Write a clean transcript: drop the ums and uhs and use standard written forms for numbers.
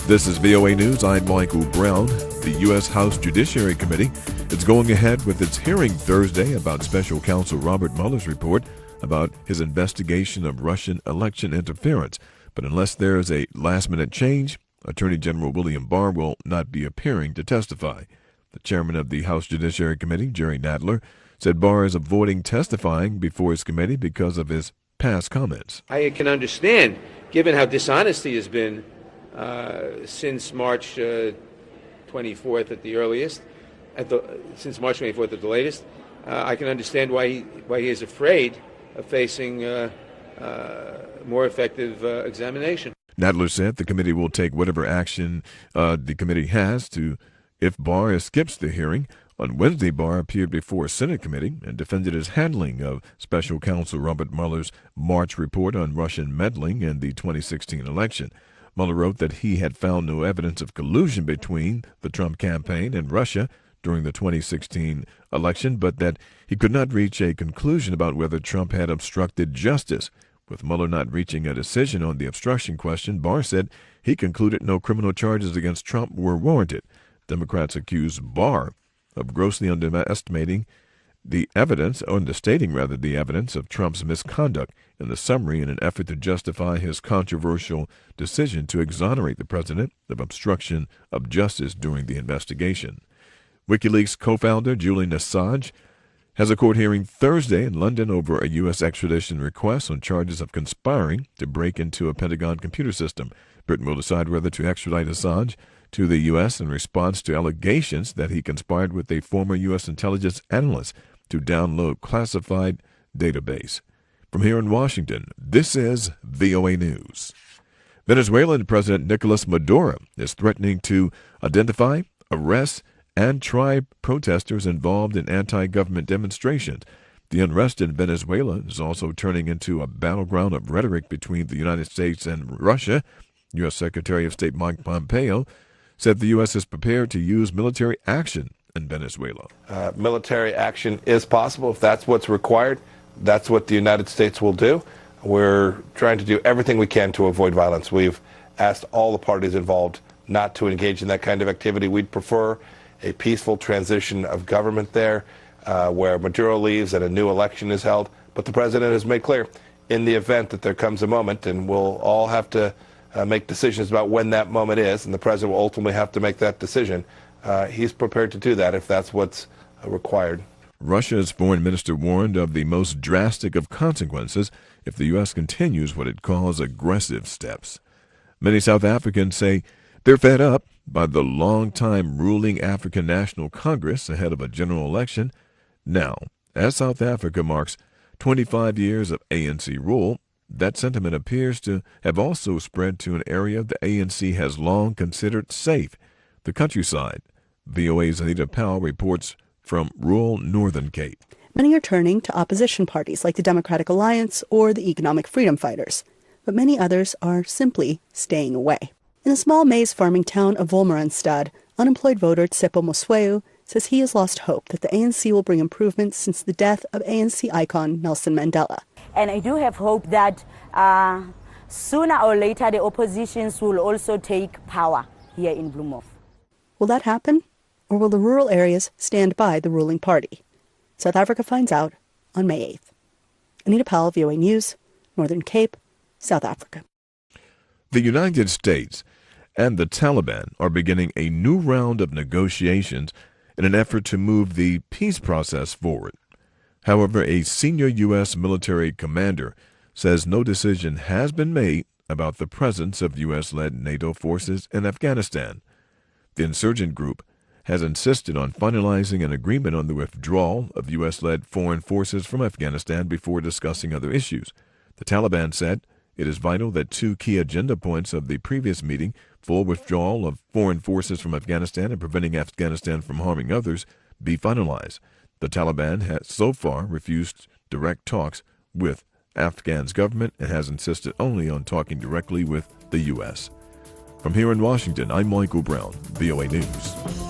This is VOA News. I'm Michael Brown. The U.S. House Judiciary Committee is going ahead with its hearing Thursday about Special Counsel Robert Mueller's report about his investigation of Russian election interference. But unless there is a last-minute change, Attorney General William Barr will not be appearing to testify. The chairman of the House Judiciary Committee, Jerry Nadler, said Barr is avoiding testifying before his committee because of his past comments. I can understand, given how dishonesty has been since March 24th at the earliest, since March 24th at the latest, I can understand why he is afraid of facing more effective examination. Nadler said the committee will take whatever action the committee has to if Barr skips the hearing. On Wednesday, Barr appeared before a Senate committee and defended his handling of Special Counsel Robert Mueller's March report on Russian meddling in the 2016 election. Mueller wrote that he had found no evidence of collusion between the Trump campaign and Russia during the 2016 election, but that he could not reach a conclusion about whether Trump had obstructed justice. With Mueller not reaching a decision on the obstruction question, Barr said he concluded no criminal charges against Trump were warranted. Democrats accused Barr of grossly understating the evidence of Trump's misconduct in the summary in an effort to justify his controversial decision to exonerate the president of obstruction of justice during the investigation. WikiLeaks co-founder Julian Assange has a court hearing Thursday in London over a U.S. extradition request on charges of conspiring to break into a Pentagon computer system. Britain will decide whether to extradite Assange to the U.S. in response to allegations that he conspired with a former U.S. intelligence analyst to download classified database. From here in Washington, this is VOA News. Venezuelan President Nicolas Maduro is threatening to identify, arrest, and try protesters involved in anti-government demonstrations. The unrest in Venezuela is also turning into a battleground of rhetoric between the United States and Russia. U.S. Secretary of State Mike Pompeo said the U.S. is prepared to use military action in Venezuela. Military action is possible. If that's what's required, that's what the United States will do. We're trying to do everything we can to avoid violence. We've asked all the parties involved not to engage in that kind of activity. We'd prefer a peaceful transition of government there, where Maduro leaves and a new election is held. But the president has made clear, in the event that there comes a moment, and we'll all have to make decisions about when that moment is, and the president will ultimately have to make that decision, he's prepared to do that if that's what's required. Russia's foreign minister warned of the most drastic of consequences if the U.S. continues what it calls aggressive steps. Many South Africans say they're fed up by the long-time ruling African National Congress ahead of a general election. Now, as South Africa marks 25 years of ANC rule, that sentiment appears to have also spread to an area the ANC has long considered safe, the countryside. VOA's Anita Powell reports from rural Northern Cape. Many are turning to opposition parties like the Democratic Alliance or the Economic Freedom Fighters, but many others are simply staying away. In the small maize farming town of Wolmaranstad, unemployed voter Tsepo Mosweu says he has lost hope that the ANC will bring improvements since the death of ANC icon Nelson Mandela. And I do have hope that sooner or later the oppositions will also take power here in Bloemhof. Will that happen? Or will the rural areas stand by the ruling party? South Africa finds out on May 8th. Anita Powell, VOA News, Northern Cape, South Africa. The United States and the Taliban are beginning a new round of negotiations in an effort to move the peace process forward. However, a senior U.S. military commander says no decision has been made about the presence of U.S.-led NATO forces in Afghanistan. The insurgent group has insisted on finalizing an agreement on the withdrawal of U.S.-led foreign forces from Afghanistan before discussing other issues. The Taliban said it is vital that two key agenda points of the previous meeting, full withdrawal of foreign forces from Afghanistan and preventing Afghanistan from harming others, be finalized. The Taliban has so far refused direct talks with Afghan's government and has insisted only on talking directly with the U.S. From here in Washington, I'm Michael Brown, VOA News.